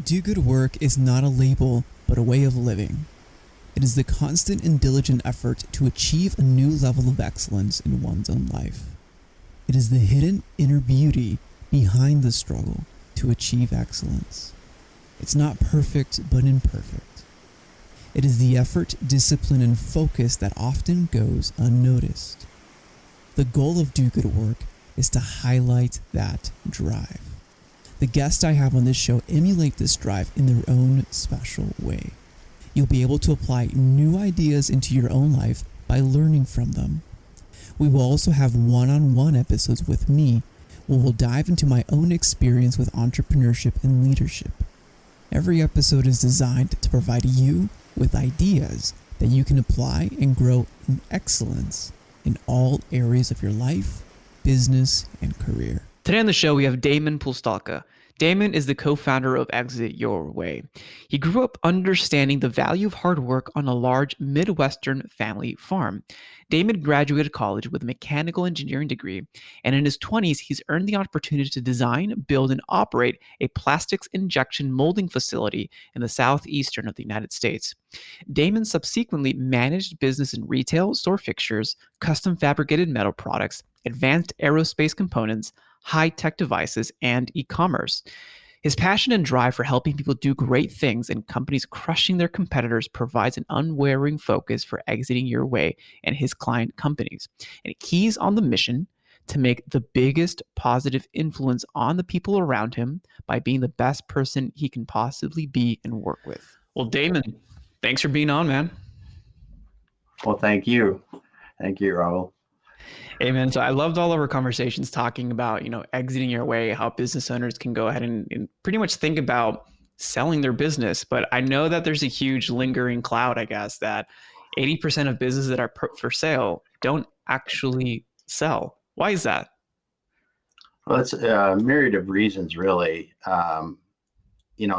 Do good work is not a label, but a way of living. It is the constant and diligent effort to achieve a new level of excellence in one's own life. It is the hidden inner beauty behind the struggle to achieve excellence. It's not perfect, but imperfect. It is the effort, discipline, and focus that often goes unnoticed. The goal of Do Good Work is to highlight that drive. The guests I have on this show emulate this drive in their own special way. You'll be able to apply new ideas into your own life by learning from them. We will also have one-on-one episodes with me where we'll dive into my own experience with entrepreneurship and leadership. Every episode is designed to provide you with ideas that you can apply and grow in excellence in all areas of your life, business, and career. Today on the show, we have Damon Pistulka. Damon is the co-founder of Exit Your Way. He grew up understanding the value of hard work on a large Midwestern family farm. Damon graduated college with a mechanical engineering degree, and in his 20s, he's earned the opportunity to design, build, and operate a plastics injection molding facility in the Southeastern of the United States. Damon subsequently managed business in retail, store fixtures, custom fabricated metal products, advanced aerospace components, high-tech devices, and e-commerce. His passion and drive for helping people do great things and companies crushing their competitors provides an unwavering focus for Exiting Your Way and his client companies. And he's on the mission to make the biggest positive influence on the people around him by being the best person he can possibly be and work with. Well, Damon, thanks for being on, man. Well, thank you. Thank you, Raul. Hey, man. So I loved all of our conversations talking about, exiting your way, how business owners can go ahead and pretty much think about selling their business. But I know that there's a huge lingering cloud, I guess, that 80% of businesses that are for sale don't actually sell. Why is that? Well, it's a myriad of reasons, really.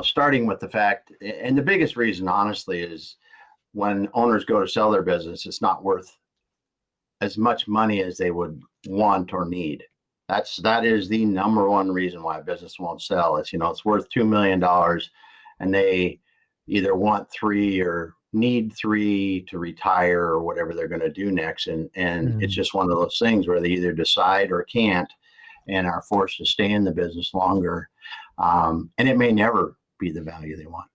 Starting with the fact, and the biggest reason, honestly, is when owners go to sell their business, it's not worth as much money as they would want or need. That is the number one reason why a business won't sell. It's worth $2 million and they either want 3 or need 3 to retire or whatever they're going to do next. And It's just one of those things where they either decide or can't and are forced to stay in the business longer. And it may never be the value they want.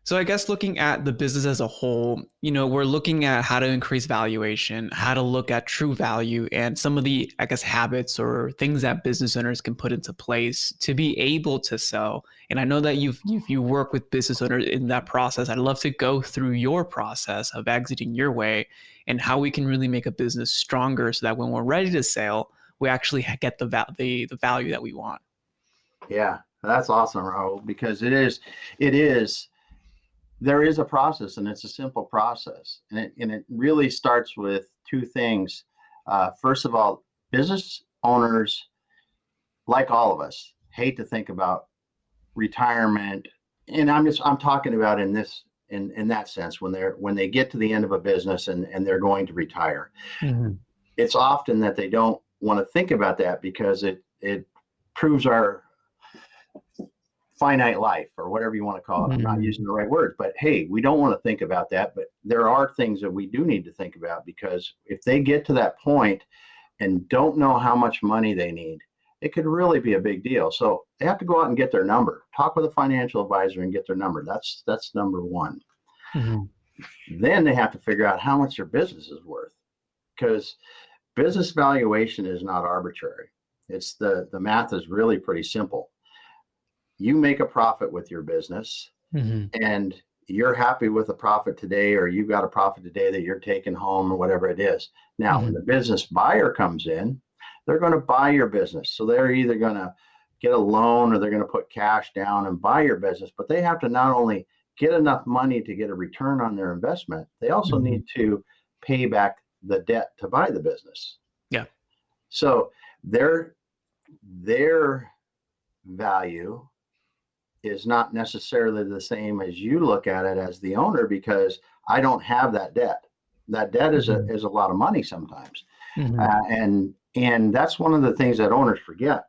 So I guess looking at the business as a whole, we're looking at how to increase valuation, how to look at true value, and some of the, habits or things that business owners can put into place to be able to sell. And I know that you work with business owners in that process. I'd love to go through your process of exiting your way and how we can really make a business stronger so that when we're ready to sell, we actually get the value that we want. Yeah, that's awesome, Raul, because there is a process, and it's a simple process. And it really starts with 2 things. First of all, business owners, like all of us, hate to think about retirement. And I'm talking about in that sense, when they get to the end of a business and they're going to retire. Mm-hmm. It's often that they don't want to think about that because it proves our finite life, or whatever you want to call it. I'm not using the right words, but hey, we don't want to think about that. But there are things that we do need to think about, because if they get to that point and don't know how much money they need, it could really be a big deal. So they have to go out and get their number, talk with a financial advisor and get their number. That's number one. Mm-hmm. Then they have to figure out how much their business is worth, because business valuation is not arbitrary. It's the math is really pretty simple. You make a profit with your business, and you're happy with a profit today, or you've got a profit today that you're taking home, or whatever it is. Now, when the business buyer comes in, they're going to buy your business. So they're either going to get a loan or they're going to put cash down and buy your business. But they have to not only get enough money to get a return on their investment, they also need to pay back the debt to buy the business. Yeah. So their value is not necessarily the same as you look at it as the owner, because I don't have that debt. That debt is a lot of money sometimes. And that's one of the things that owners forget.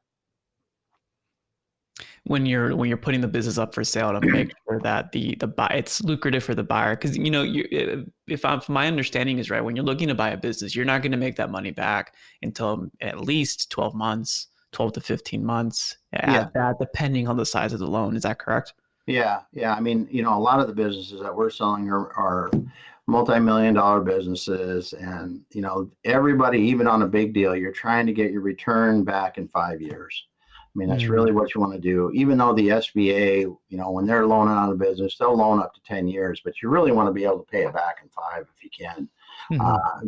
when you're putting the business up for sale to make sure that the buy it's lucrative for the buyer, because if my understanding is right, when you're looking to buy a business, you're not going to make that money back until at least 12 months, 12 to 15 months at that, depending on the size of the loan. Is that correct? Yeah. I mean, a lot of the businesses that we're selling are multi-million-dollar businesses, and everybody, even on a big deal, you're trying to get your return back in 5 years. I mean, that's really what you want to do. Even though the SBA, when they're loaning on a business, they'll loan up to 10 years, but you really want to be able to pay it back in 5 if you can,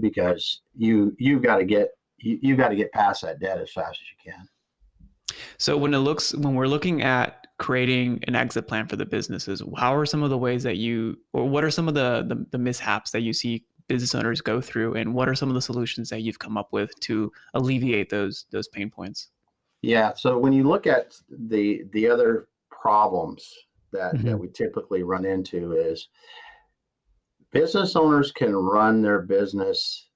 because you've got to get past that debt as fast as you can. So when we're looking at creating an exit plan for the businesses, how are some of the ways that what are some of the mishaps that you see business owners go through, and what are some of the solutions that you've come up with to alleviate those pain points? Yeah. So when you look at the other problems that we typically run into, is business owners can run their business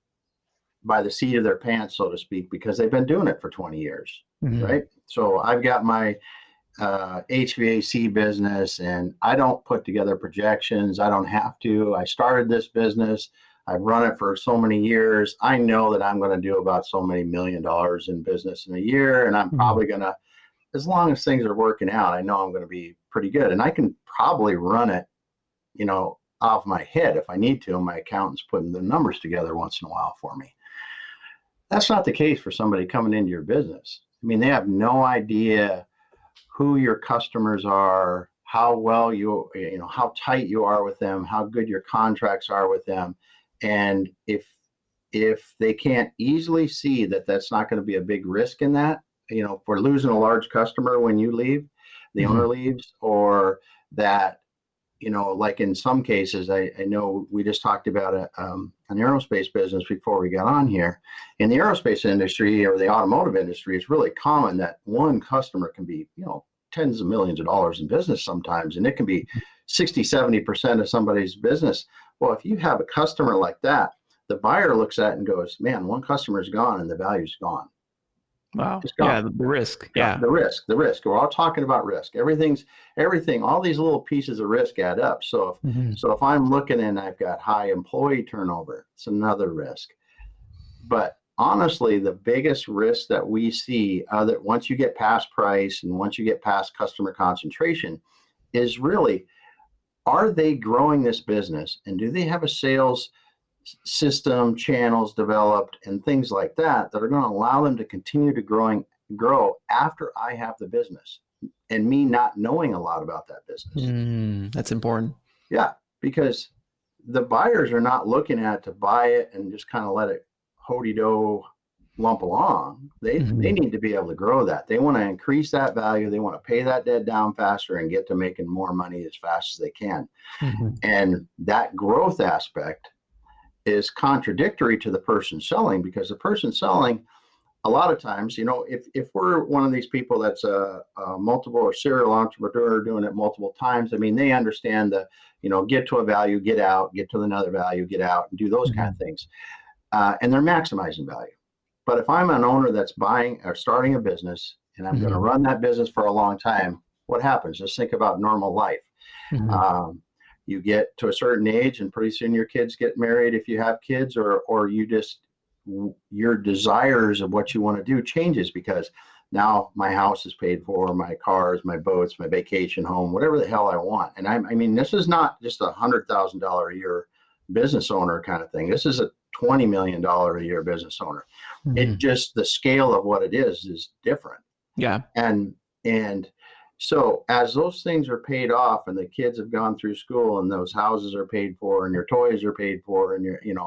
by the seat of their pants, so to speak, because they've been doing it for 20 years, right? So I've got my HVAC business, and I don't put together projections. I don't have to. I started this business. I've run it for so many years. I know that I'm going to do about so many $1 million in business in a year. And I'm probably going to, as long as things are working out, I know I'm going to be pretty good. And I can probably run it, off my head if I need to. My accountant's putting the numbers together once in a while for me. That's not the case for somebody coming into your business. I mean, they have no idea who your customers are, how well how tight you are with them, how good your contracts are with them. And if they can't easily see that that's not going to be a big risk in that, if we're losing a large customer when you leave, the owner leaves, or that, like in some cases, I know we just talked about an aerospace business before we got on here. In the aerospace industry or the automotive industry, it's really common that one customer can be, tens of millions of dollars in business sometimes, and it can be 60-70% of somebody's business. Well, if you have a customer like that, the buyer looks at it and goes, man, one customer's gone and the value's gone. Wow. It's gone. Yeah, the risk. Yeah. The risk. We're all talking about risk. Everything, all these little pieces of risk add up. So if I'm looking and I've got high employee turnover, it's another risk. But honestly, the biggest risk that we see, that once you get past price and once you get past customer concentration, is really, are they growing this business, and do they have a sales system, channels developed, and things like that are going to allow them to continue to grow after I have the business and me not knowing a lot about that business. That's important. Yeah, because the buyers are not looking at to buy it and just kind of let it ho-de-do lump along. They need to be able to grow that. They want to increase that value. They want to pay that debt down faster and get to making more money as fast as they can. And that growth aspect is contradictory to the person selling, because the person selling, a lot of times, if we're one of these people that's a multiple or serial entrepreneur doing it multiple times, I mean, they understand the, get to a value, get out, get to another value, get out, and do those kind of things. And they're maximizing value. But if I'm an owner that's buying or starting a business and I'm going to run that business for a long time, what happens? Just think about normal life. You get to a certain age and pretty soon your kids get married if you have kids, or your desires of what you want to do changes, because now my house is paid for, my cars, my boats, my vacation home, whatever the hell I want. And I mean, this is not just $100,000 a year business owner kind of thing. This is a $20 million a year business owner. It just, the scale of what it is different. Yeah. And so as those things are paid off and the kids have gone through school and those houses are paid for and your toys are paid for and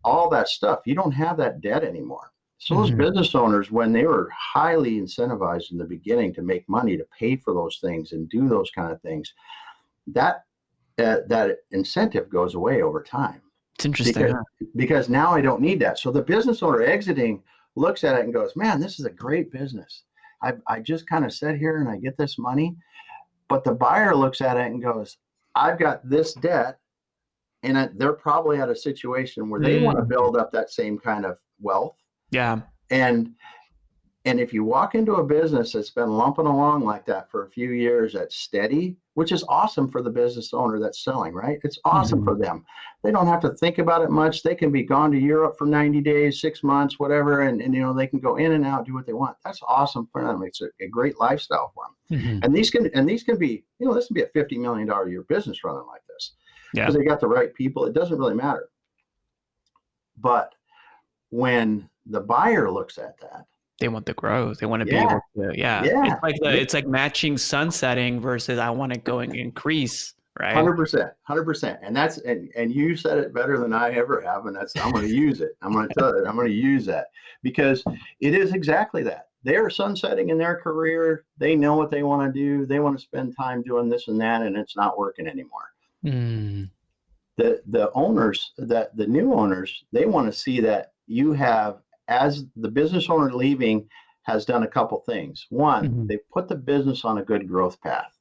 all that stuff, you don't have that debt anymore. So those business owners, when they were highly incentivized in the beginning to make money to pay for those things and do those kind of things, that incentive goes away over time. It's interesting. Because now I don't need that. So the business owner exiting looks at it and goes, man, this is a great business. I just kind of sit here and I get this money. But the buyer looks at it and goes, I've got this debt. And they're probably at a situation where they want to build up that same kind of wealth. Yeah. And And if you walk into a business that's been lumping along like that for a few years, that's steady, which is awesome for the business owner that's selling, right? It's awesome for them. They don't have to think about it much. They can be gone to Europe for 90 days, 6 months, whatever. And they can go in and out, do what they want. That's awesome for them. It's a great lifestyle for them. And these can be, this can be a $50 million a year business running like this. Because they got the right people. It doesn't really matter. But when the buyer looks at that, they want the growth. They want to be able to, It's like matching sunsetting versus I want to go and increase, right? 100%. And that's, and you said it better than I ever have. And I'm going to use it. I'm going to tell you, I'm going to use that because it is exactly that. They're sunsetting in their career. They know what they want to do. They want to spend time doing this and that, and it's not working anymore. The owners, the new owners, they want to see that you have, as the business owner leaving, has done a couple things. One, they put the business on a good growth path.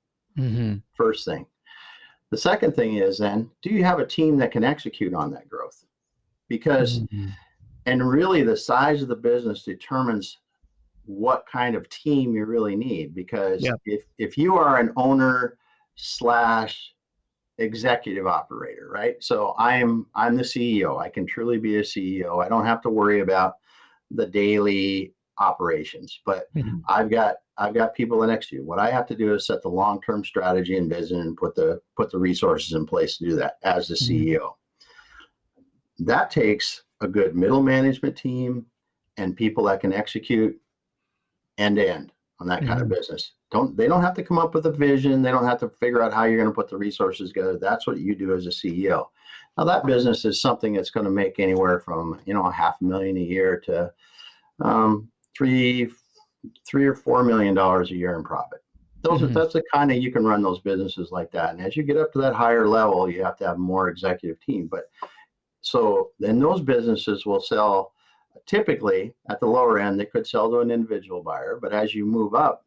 First thing. The second thing is then, do you have a team that can execute on that growth? Because, and really the size of the business determines what kind of team you really need. Because if you are an owner / executive operator, right? So I'm the CEO. I can truly be a CEO. I don't have to worry about the daily operations, but I've got people next to you. What I have to do is set the long-term strategy and vision and put the resources in place to do that as the CEO. That takes a good middle management team and people that can execute end to end on that kind of business. They don't have to come up with a vision. They don't have to figure out how you're going to put the resources together. That's what you do as a CEO. Now that business is something that's going to make anywhere from, $500,000 a year to $3 or $4 million a year in profit. That's the kind of, you can run those businesses like that. And as you get up to that higher level, you have to have more executive team. But so then those businesses will sell typically at the lower end. They could sell to an individual buyer, but as you move up,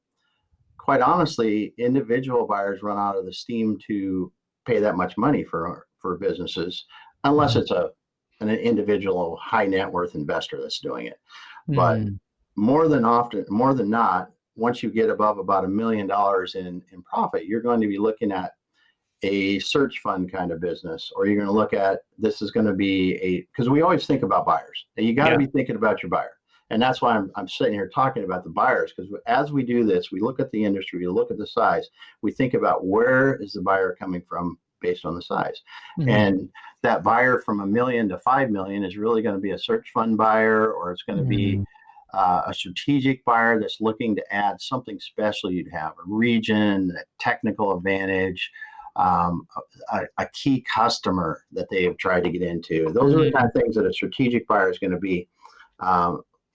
quite honestly, individual buyers run out of the steam to pay that much money for businesses, unless it's an individual high net worth investor that's doing it. But more than not, once you get above about $1 million in profit, you're going to be looking at a search fund kind of business, or you're going to look at, this is going to be because we always think about buyers, and you got to be thinking about your buyer. And that's why I'm sitting here talking about the buyers, because as we do this, we look at the industry, we look at the size, we think about where is the buyer coming from based on the size. And that buyer from $1 million to $5 million is really going to be a search fund buyer, or it's going to be a strategic buyer that's looking to add something special. You'd have a region, a technical advantage, a key customer that they have tried to get into. Those are the kind of things that a strategic buyer is going to be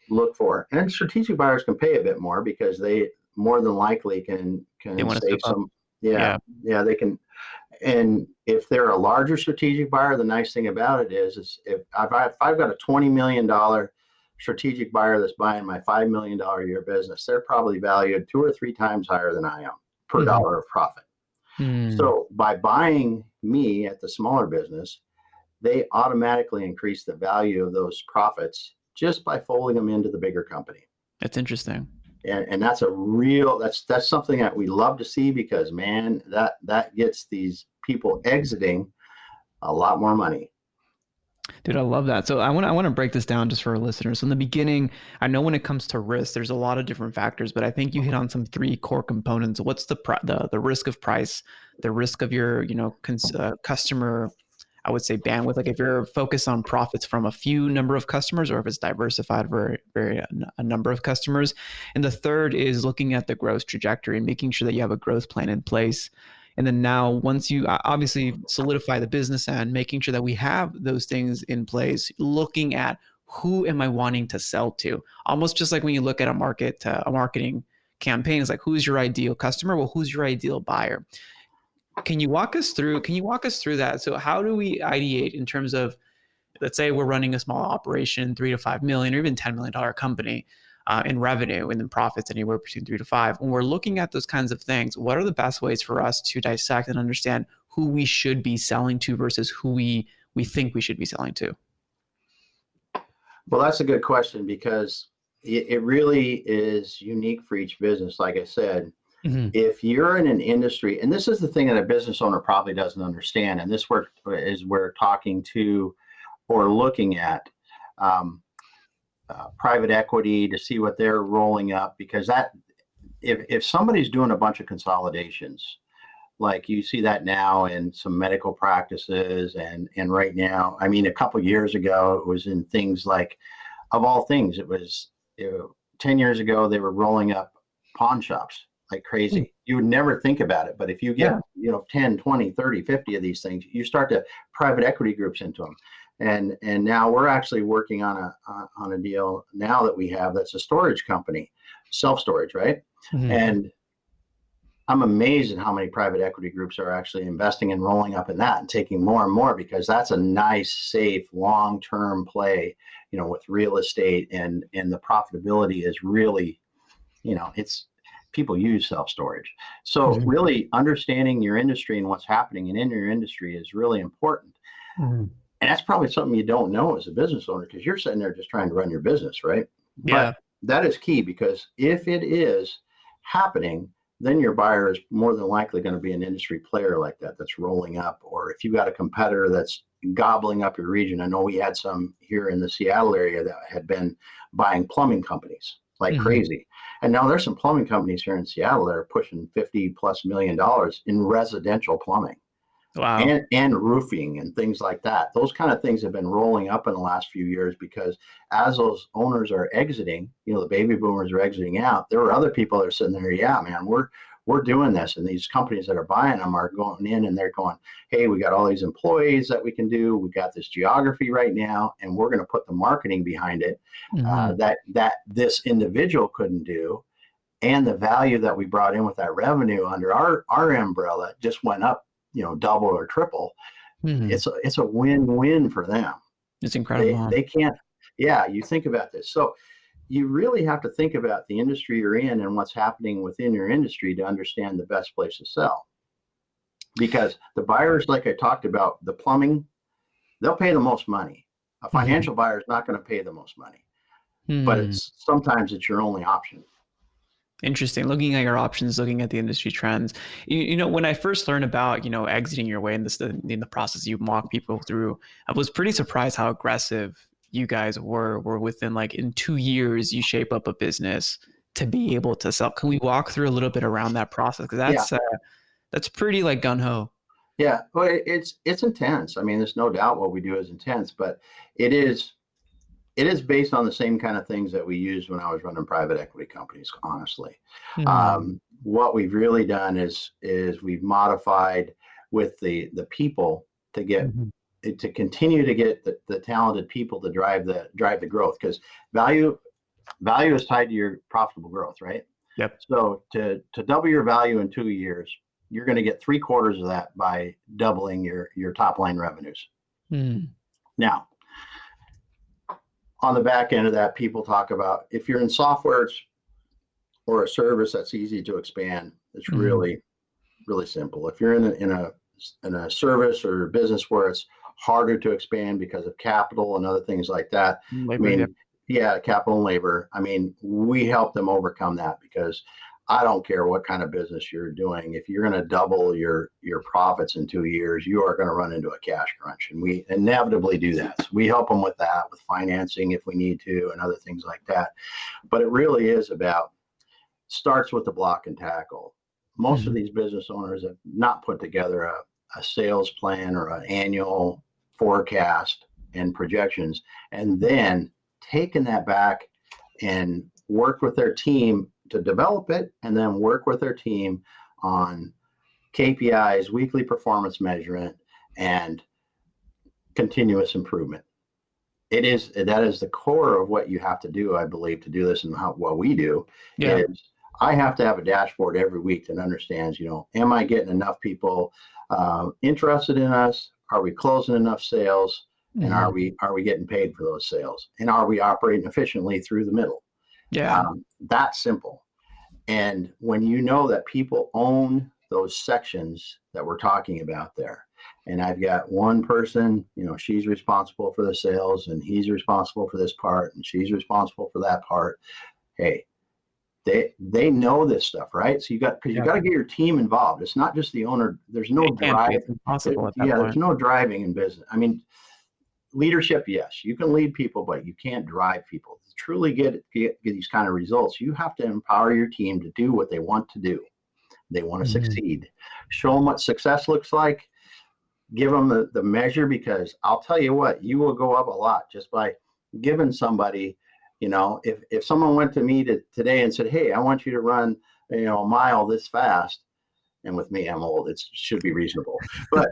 look for. And strategic buyers can pay a bit more because they more than likely can save some. They can. And if they're a larger strategic buyer, the nice thing about it is if I've got a $20 million strategic buyer that's buying my $5 million a year business, they're probably valued 2 or 3 times higher than I am per dollar of profit. So by buying me at the smaller business, they automatically increase the value of those profits just by folding them into the bigger company. That's interesting. And that's that's something that we love to see, because man, that gets these people exiting a lot more money. Dude, I love that. So I want to break this down just for our listeners. So in the beginning, I know when it comes to risk, there's a lot of different factors, but I think you hit on some 3 core components. What's the risk of price, the risk of your customer, I would say bandwidth, like if you're focused on profits from a few number of customers, or if it's diversified for a number of customers. And the third is looking at the growth trajectory and making sure that you have a growth plan in place. And then now, once you obviously solidify the business and making sure that we have those things in place, looking at who am I wanting to sell to? Almost just like when you look at a marketing campaign, it's like, who's your ideal customer? Well, who's your ideal buyer? Can you walk us through that? So how do we ideate in terms of, let's say we're running a small operation, 3 to 5 million, or even $10 million company in revenue, and then profits anywhere between 3 to 5. When we're looking at those kinds of things, what are the best ways for us to dissect and understand who we should be selling to versus who we think we should be selling to? Well, that's a good question, because it really is unique for each business. Like I said, Mm-hmm. if you're in an industry, and this is the thing that a business owner probably doesn't understand, and this is where talking to or looking at private equity to see what they're rolling up, because that if somebody's doing a bunch of consolidations, like you see that now in some medical practices, and right now, I mean, a couple of years ago, it was in things like, of all things, it was 10 years ago, they were rolling up pawn shops like crazy. You would never think about it, but if you get 10, 20, 30, 50 of these things, you start to private equity groups into them. And now we're actually working on a deal now that we have, that's a storage company, self-storage, right? Mm-hmm. And I'm amazed at how many private equity groups are actually investing and rolling up in that and taking more and more, because that's a nice, safe, long-term play, with real estate, and the profitability is really, it's, people use self-storage. So really understanding your industry and what's happening in your industry is really important. Mm-hmm. And that's probably something you don't know as a business owner, because you're sitting there just trying to run your business, right? Yeah. But that is key, because if it is happening, then your buyer is more than likely going to be an industry player like that, that's rolling up. Or if you got a competitor that's gobbling up your region. I know we had some here in the Seattle area that had been buying plumbing companies like crazy. And now there's some plumbing companies here in Seattle that are pushing $50+ million in residential plumbing. Wow. And roofing and things like that. Those kind of things have been rolling up in the last few years, because as those owners are exiting, the baby boomers are exiting out. There are other people that are sitting there, yeah, man, we're doing this. And these companies that are buying them are going in and they're going, hey, we got all these employees that we can do. We got this geography right now, and we're going to put the marketing behind it that this individual couldn't do. And the value that we brought in with that revenue under our umbrella just went up, double or triple. It's a win-win for them. It's incredible. They can't, you think about this. So you really have to think about the industry you're in and what's happening within your industry to understand the best place to sell. Because the buyers, like I talked about, the plumbing, they'll pay the most money. A financial buyer is not going to pay the most money, but sometimes it's your only option. Interesting. Looking at your options, looking at the industry trends. When I first learned about, exiting your way in the process you walk people through, I was pretty surprised how aggressive you guys were within, like, in 2 years, you shape up a business to be able to sell. Can we walk through a little bit around that process? Because that's pretty, like, gung-ho. Yeah, well, it's intense. I mean, there's no doubt what we do is intense, but it is based on the same kind of things that we used when I was running private equity companies, honestly. What we've really done is we've modified with the people to get to continue to get the talented people to drive the growth, because value is tied to your profitable growth, right? Yep. So to double your value in 2 years, you're going to get 3/4 of that by doubling your top line revenues. Now, on the back end of that, people talk about, if you're in software or a service that's easy to expand, it's really, really simple. If you're in a service or a business where it's harder to expand because of capital and other things like that, capital and labor. I mean, we help them overcome that, because I don't care what kind of business you're doing. If you're going to double your profits in 2 years, you are going to run into a cash crunch. And we inevitably do that. So we help them with that, with financing if we need to, and other things like that. But it really is starts with the block and tackle. Most of these business owners have not put together a sales plan or an annual forecast and projections, and then taken that back and worked with their team to develop it, and then work with their team on KPIs, weekly performance measurement, and continuous improvement. That is the core of what you have to do, I believe, to do this. And what we do is I have to have a dashboard every week that understands, am I getting enough people interested in us? Are we closing enough sales? And are we getting paid for those sales? And are we operating efficiently through the middle? That's simple. And when you know that people own those sections that we're talking about there, and I've got one person, she's responsible for the sales, and he's responsible for this part, and she's responsible for that part. Hey, they know this stuff, right? So you got to get your team involved. It's not just the owner. There's no drive. It's impossible at that point. There's no driving in business. I mean, leadership, yes, you can lead people, but you can't drive people. To truly get these kind of results, you have to empower your team to do what they want to do. They want to succeed. Show them what success looks like. Give them the measure, because I'll tell you what, you will go up a lot just by giving somebody, if someone went to me today and said, hey, I want you to run, a mile this fast. And with me, I'm old. It should be reasonable. But,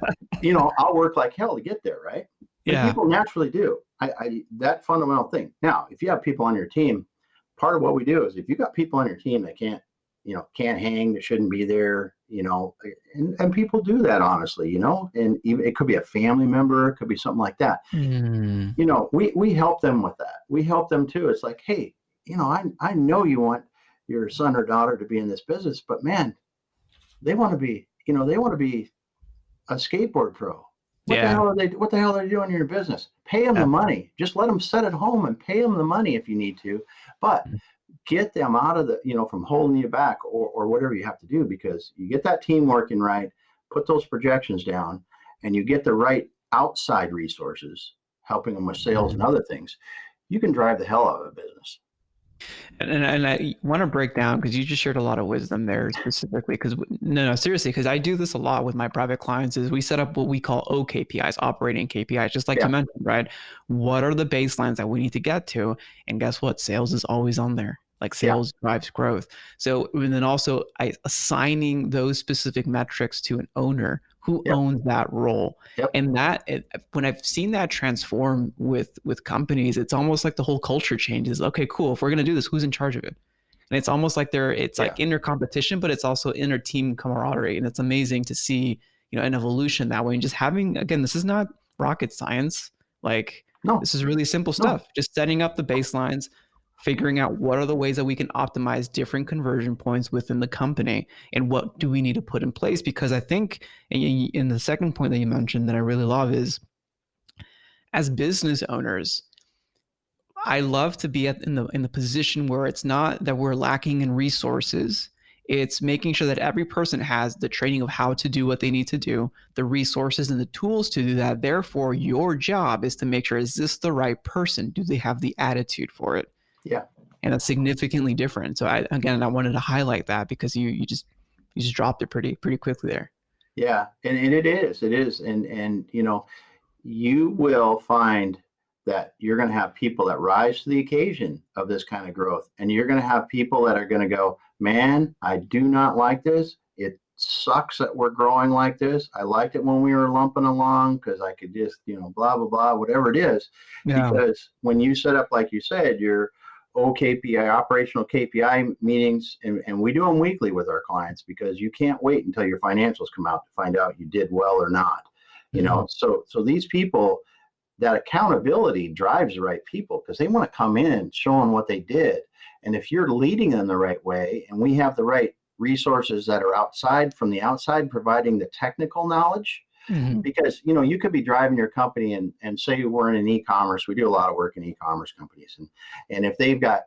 I'll work like hell to get there, right? Yeah. People naturally do. That fundamental thing. Now, if you have people on your team, part of what we do is if you got people on your team that can't hang, that shouldn't be there, and people do that, honestly, and even it could be a family member, it could be something like that. We help them with that. We help them too. It's like, hey, I know you want your son or daughter to be in this business, but man, they want to be a skateboard pro. What the hell are they doing in your business? Pay them the money. Just let them sit at home and pay them the money if you need to, but get them out of from holding you back or whatever you have to do, because you get that team working right, put those projections down, and you get the right outside resources helping them with sales and other things, you can drive the hell out of a business. And I want to break down, because you just shared a lot of wisdom there specifically, because seriously, because I do this a lot with my private clients, is we set up what we call OKPIs, operating KPIs, just like you mentioned, right? What are the baselines that we need to get to? And guess what? Sales is always on there. Like sales drives growth. So, and then also assigning those specific metrics to an owner who owns that role. And when I've seen that transform with companies, it's almost like the whole culture changes. Okay, cool. If we're going to do this, who's in charge of it? And it's almost like like inner competition, but it's also inner team camaraderie. And it's amazing to see, an evolution that way. And just having, again, this is not rocket science. This is really simple stuff. Just setting up the baselines, figuring out what are the ways that we can optimize different conversion points within the company, and what do we need to put in place? Because I think in the second point that you mentioned that I really love is, as business owners, I love to be in the position where it's not that we're lacking in resources. It's making sure that every person has the training of how to do what they need to do, the resources and the tools to do that. Therefore, your job is to make sure, is this the right person? Do they have the attitude for it? Yeah. And that's significantly different. So I wanted to highlight that, because you just dropped it pretty quickly there. Yeah. And it is. And you will find that you're going to have people that rise to the occasion of this kind of growth. And you're going to have people that are going to go, man, I do not like this. It sucks that we're growing like this. I liked it when we were lumping along, because I could just, blah, blah, blah, whatever it is. Yeah. Because when you set up, like you said, your OKPI, operational KPI meetings, and we do them weekly with our clients, because you can't wait until your financials come out to find out you did well or not. So these people, that accountability drives the right people, because they want to come in showing what they did. And if you're leading them the right way, and we have the right resources that are from the outside providing the technical knowledge, because you could be driving your company and say we're in an e-commerce. We do a lot of work in e-commerce companies, and if they've got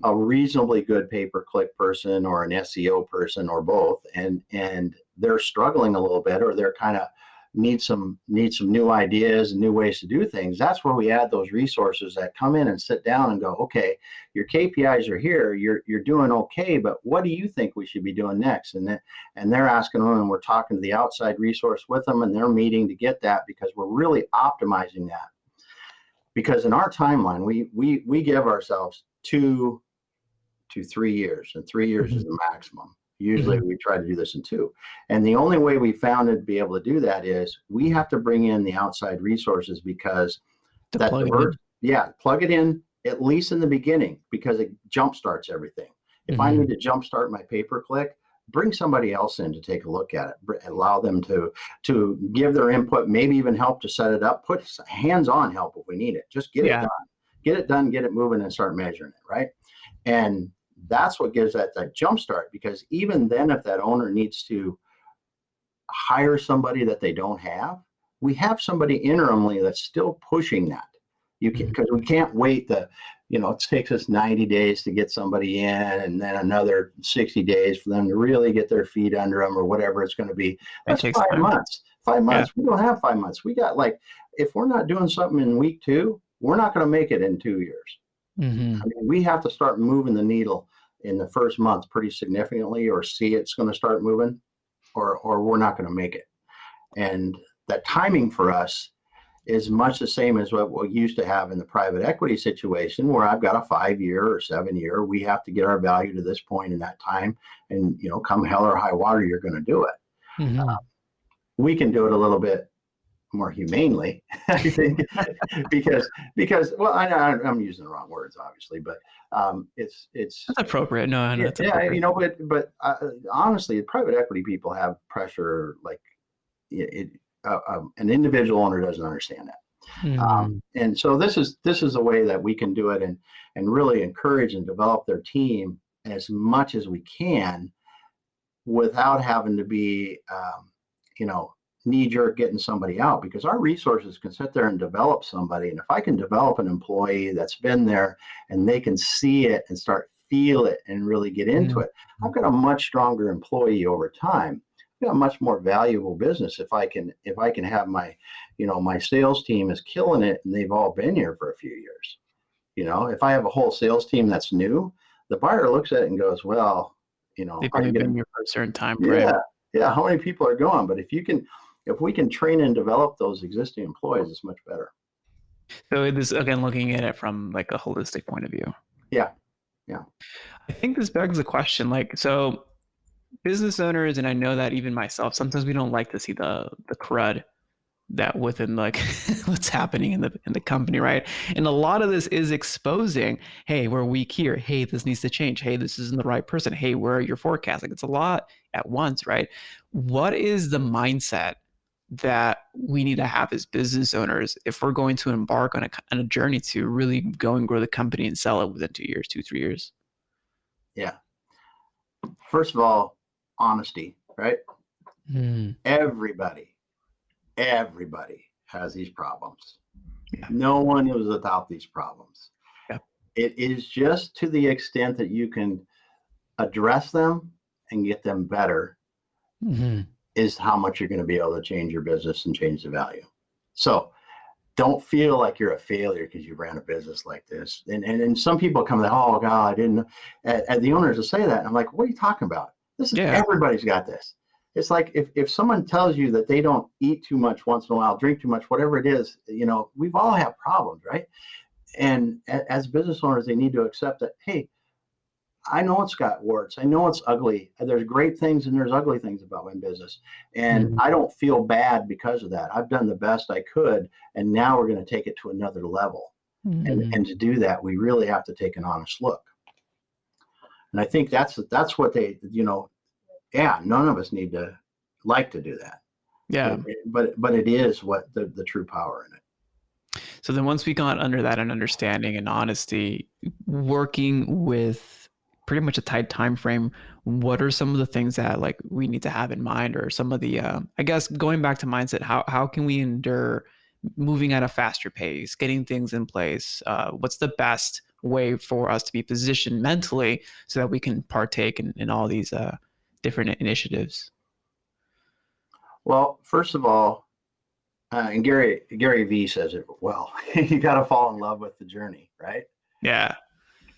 a reasonably good pay-per-click person or an SEO person or both, and they're struggling a little bit, or they're kind of need some new ideas and new ways to do things, that's where we add those resources that come in and sit down and go, okay, your KPIs are here, you're doing okay, but what do you think we should be doing next? And they're asking them, and we're talking to the outside resource with them, and they're meeting to get that, because we're really optimizing that. Because in our timeline, we give ourselves 2 to 3 years, and 3 years is the maximum. Usually we try to do this in 2. And the only way we found to be able to do that is we have to bring in the outside resources, because plug it in at least in the beginning, because it jumpstarts everything. If I need to jumpstart my pay-per-click, bring somebody else in to take a look at it, allow them to give their input, maybe even help to set it up, put hands-on help if we need it. Just get it done, get it moving, and start measuring it, right? And that's what gives that jump start, because even then, if that owner needs to hire somebody that they don't have. We have somebody interimly that's still pushing that. You can, because we can't wait it takes us 90 days to get somebody in, and then another 60 days for them to really get their feet under them, or whatever it's going to be. That's 5 months. 5 months. Yeah. We don't have 5 months. We got, like, if we're not doing something in week 2, we're not going to make it in 2 years. I mean, we have to start moving the needle in the first month pretty significantly, or see it's going to start moving, or we're not going to make it. And that timing for us is much the same as what we used to have in the private equity situation, where I've got a 5-year or 7-year. We have to get our value to this point in that time, and come hell or high water, you're going to do it. We can do it a little bit more humanely, I think, because well, I'm using the wrong words, obviously, but it's that's appropriate. No, yeah, it's appropriate. but honestly, private equity people have pressure like an individual owner doesn't understand that. And so this is a way that we can do it, and really encourage and develop their team as much as we can, without having to be knee-jerk getting somebody out, because our resources can sit there and develop somebody. And if I can develop an employee that's been there, and they can see it and start feel it and really get into it, I've got a much stronger employee over time. I've got a much more valuable business if I can have my my sales team is killing it, and they've all been here for a few years. If I have a whole sales team that's new, the buyer looks at it and goes, well, they've only been here for a certain time frame. Yeah, how many people are going? But if we can train and develop those existing employees, it's much better. So it is, again, looking at it from like a holistic point of view. Yeah. I think this begs the question, so business owners, and I know that even myself, sometimes we don't like to see the crud that within like what's happening in the company, right? And a lot of this is exposing, hey, we're weak here. Hey, this needs to change. Hey, this isn't the right person. Hey, where are your forecasts? Like, it's a lot at once, right? What is the mindset that we need to have as business owners if we're going to embark on a journey to really go and grow the company and sell it within 2 years, 2-3 years? Yeah. First of all, honesty, right? Everybody has these problems. Yeah. No one is without these problems. Yeah. It is just to the extent that you can address them and get them better is how much you're going to be able to change your business and change the value. So don't feel like you're a failure because you ran a business like this. And some people come like, oh God, I didn't. And the owners will say that. And I'm like, what are you talking about? This is everybody's got this. It's like if someone tells you that they don't eat too much once in a while, drink too much, whatever it is, we've all had problems, right? And as business owners, they need to accept that, hey, I know it's got warts. I know it's ugly. There's great things and there's ugly things about my business. And I don't feel bad because of that. I've done the best I could. And now we're going to take it to another level. And to do that, we really have to take an honest look. And I think that's what they, none of us need to like to do that. Yeah. But it is what the true power in it. So then once we got under that and understanding and honesty, working with pretty much a tight time frame, what are some of the things that like we need to have in mind, or some of the I guess going back to mindset, how can we endure moving at a faster pace, getting things in place? What's the best way for us to be positioned mentally so that we can partake in all these different initiatives? Well, first of all, and Gary V says it well, you got to fall in love with the journey, right? Yeah.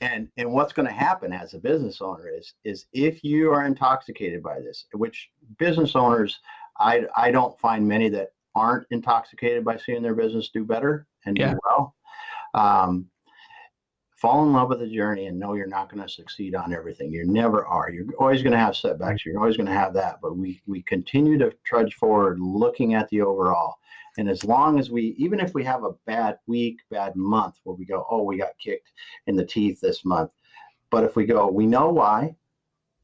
And what's going to happen as a business owner is if you are intoxicated by this, which business owners, I don't find many that aren't intoxicated by seeing their business do better and do well. Fall in love with the journey and know you're not going to succeed on everything. You never are. You're always going to have setbacks. You're always going to have that. But we continue to trudge forward looking at the overall. And as long as even if we have a bad week, bad month where we go, oh, we got kicked in the teeth this month. But if we go, we know why,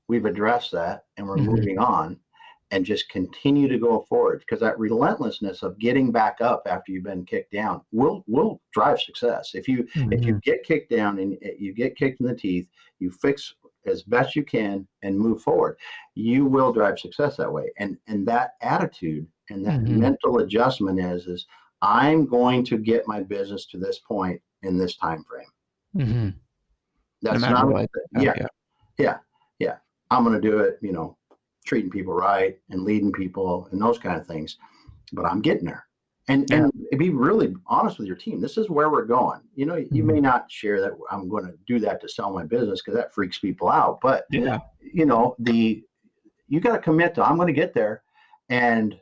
we've addressed that, and we're moving on, and just continue to go forward, because that relentlessness of getting back up after you've been kicked down will drive success. If you get kicked down and you get kicked in the teeth, you fix as best you can and move forward. You will drive success that way. And that attitude and that mental adjustment is I'm going to get my business to this point in this time frame. That's No not what. yeah. I'm going to do it, treating people right and leading people and those kind of things. But I'm getting there. And be really honest with your team. This is where we're going. You may not share that I'm going to do that to sell my business because that freaks people out. But you got to commit to I'm going to get there, and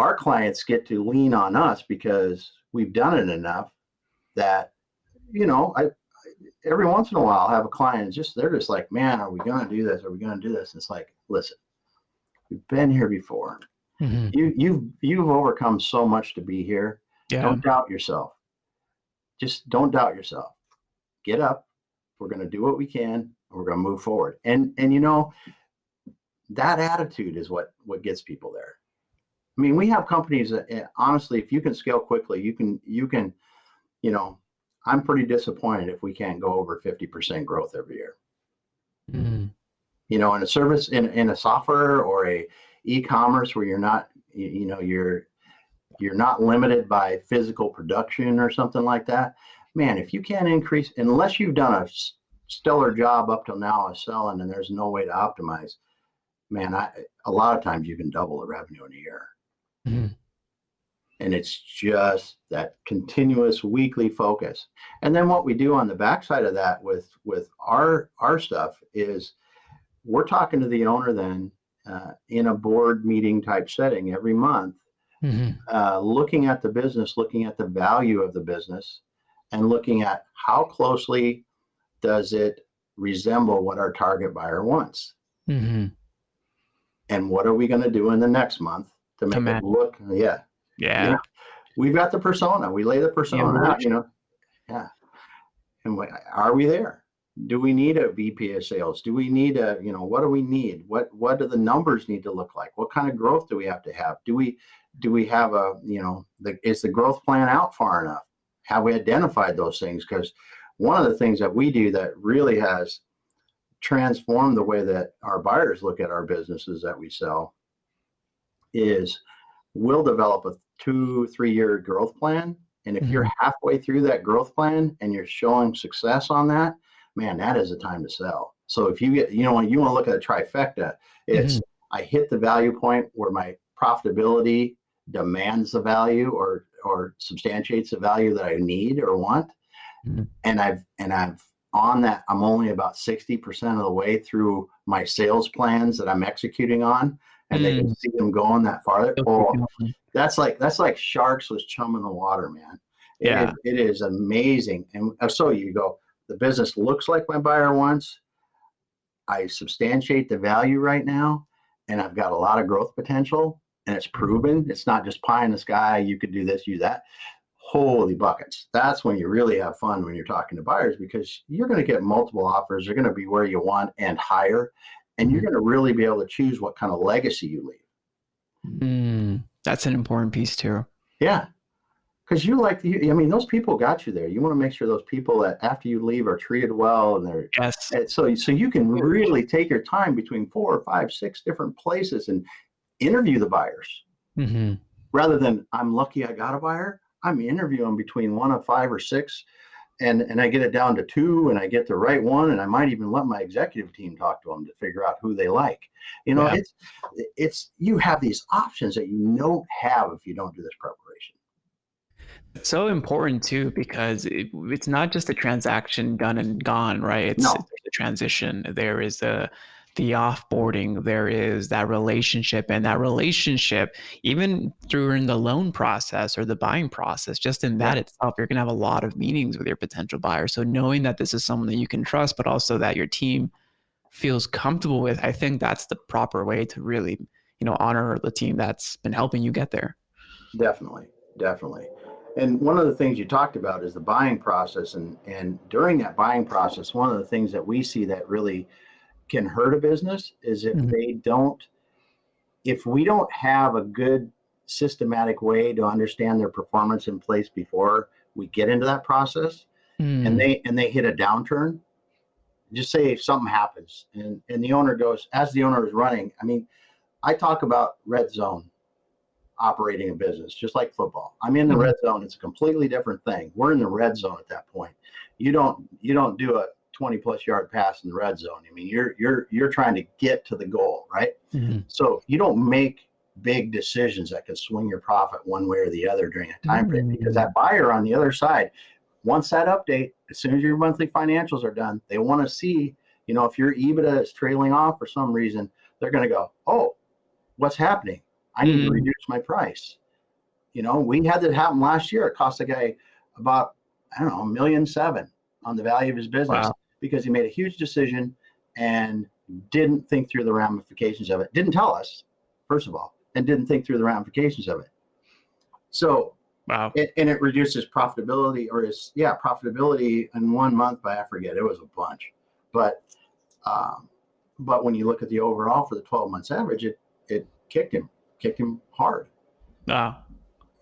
our clients get to lean on us because we've done it enough that I every once in a while I'll have a client they're just like, man, are we going to do this? Are we going to do this? And it's like, listen, we've been here before. You've overcome so much to be here. Don't doubt yourself. Just don't doubt yourself. Get up. We're going to do what we can, and we're going to move forward. And that attitude is what gets people there. I mean, we have companies that honestly, if you can scale quickly, you can, I'm pretty disappointed if we can't go over 50% growth every year. In a service, in a software or a e-commerce where you're not, you're not limited by physical production or something like that. Man, if you can't increase, unless you've done a stellar job up till now of selling and there's no way to optimize, man, a lot of times you can double the revenue in a year. And it's just that continuous weekly focus. And then what we do on the backside of that with our stuff is we're talking to the owner then in a board meeting type setting every month, looking at the business, looking at the value of the business, and looking at how closely does it resemble what our target buyer wants. And what are we going to do in the next month to make it look, we've got the persona. We lay the persona out, And are we there? Do we need a VP of sales? Do we need what do we need? What do the numbers need to look like? What kind of growth do we have to have? Do we have is the growth plan out far enough? Have we identified those things? Because one of the things that we do that really has transformed the way that our buyers look at our businesses that we sell is we'll develop a 2-3 year growth plan. And if you're halfway through that growth plan and you're showing success on that, man, that is the time to sell. So if you get, you want to look at a trifecta, it's I hit the value point where my profitability demands the value or substantiates the value that I need or want. And I've on that, I'm only about 60% of the way through my sales plans that I'm executing on, and they can see them going that farther. That's like sharks with chum in the water, man. It is amazing. And so you go, the business looks like my buyer wants. I substantiate the value right now, and I've got a lot of growth potential, and it's proven. It's not just pie in the sky. You could do this, do that. Holy buckets. That's when you really have fun when you're talking to buyers, because you're going to get multiple offers. They're going to be where you want and higher, and you're going to really be able to choose what kind of legacy you leave. That's an important piece too. Yeah. Because those people got you there. You want to make sure those people that after you leave are treated well, and they're and so you can really take your time between 4 or 5, 6 different places and interview the buyers, rather than I'm lucky I got a buyer. I'm interviewing between 1 of 5 or 6, and I get it down to 2, and I get the right one, and I might even let my executive team talk to them to figure out who they like. It's you have these options that you don't have if you don't do this preparation. It's so important too, because it's not just a transaction done and gone, right? It's a transition. There is the offboarding, there is that relationship, and that relationship, even during the loan process or the buying process, just in that itself, you're going to have a lot of meetings with your potential buyer. So knowing that this is someone that you can trust, but also that your team feels comfortable with, I think that's the proper way to really, honor the team that's been helping you get there. Definitely. And one of the things you talked about is the buying process. And during that buying process, one of the things that we see that really can hurt a business is if we don't have a good systematic way to understand their performance in place before we get into that process, and they hit a downturn, just say if something happens and the owner goes, as the owner is running, I mean, I talk about red zone operating a business, just like football. I'm in the red zone. It's a completely different thing. We're in the red zone at that point. You don't do a 20+ yard pass in the red zone. I mean, you're trying to get to the goal, right? Mm-hmm. So you don't make big decisions that could swing your profit one way or the other during a time frame, because that buyer on the other side wants that update. As soon as your monthly financials are done, they want to see, if your EBITDA is trailing off for some reason, they're going to go, oh, what's happening? I need to reduce my price. We had that happen last year. It cost a guy about, $1.7 million on the value of his business. Wow. Because he made a huge decision and didn't think through the ramifications of it. Didn't tell us, first of all, and didn't think through the ramifications of it. So, wow. And it reduces profitability, profitability in 1 month by, I forget, it was a bunch. But when you look at the overall for the 12 months average, it kicked him hard. Wow.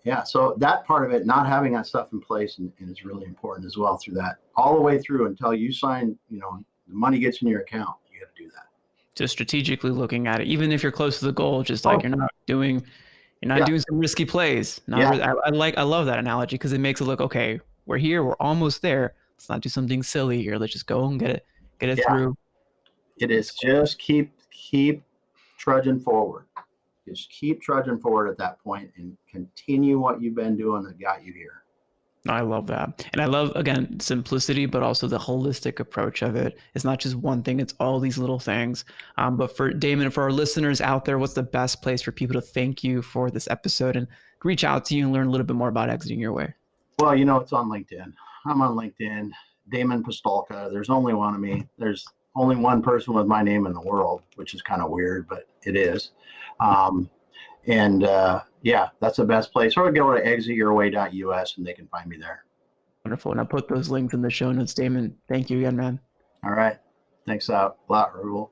Yeah, so that part of it, not having that stuff in place, and it's really important as well through that, all the way through until you sign, the money gets in your account. You got to do that. Just strategically looking at it, even if you're close to the goal, just like you're not doing some risky plays. I love that analogy because it makes it look, okay, we're here, we're almost there. Let's not do something silly here. Let's just go and get it through. It is just keep trudging forward. Just keep trudging forward at that point and continue what you've been doing that got you here. I love that. And I love, again, simplicity, but also the holistic approach of it. It's not just one thing, it's all these little things. But for Damon, for our listeners out there, what's the best place for people to thank you for this episode and reach out to you and learn a little bit more about Exiting Your Way? Well, it's on LinkedIn. I'm on LinkedIn, Damon Pistulka. There's only one of me. There's only one person with my name in the world, which is kind of weird, but it is. That's the best place. Or go to exityourway.us and they can find me there. Wonderful. And I'll put those links in the show notes. Damon, thank you again, man. All right. Thanks a lot, Rubel.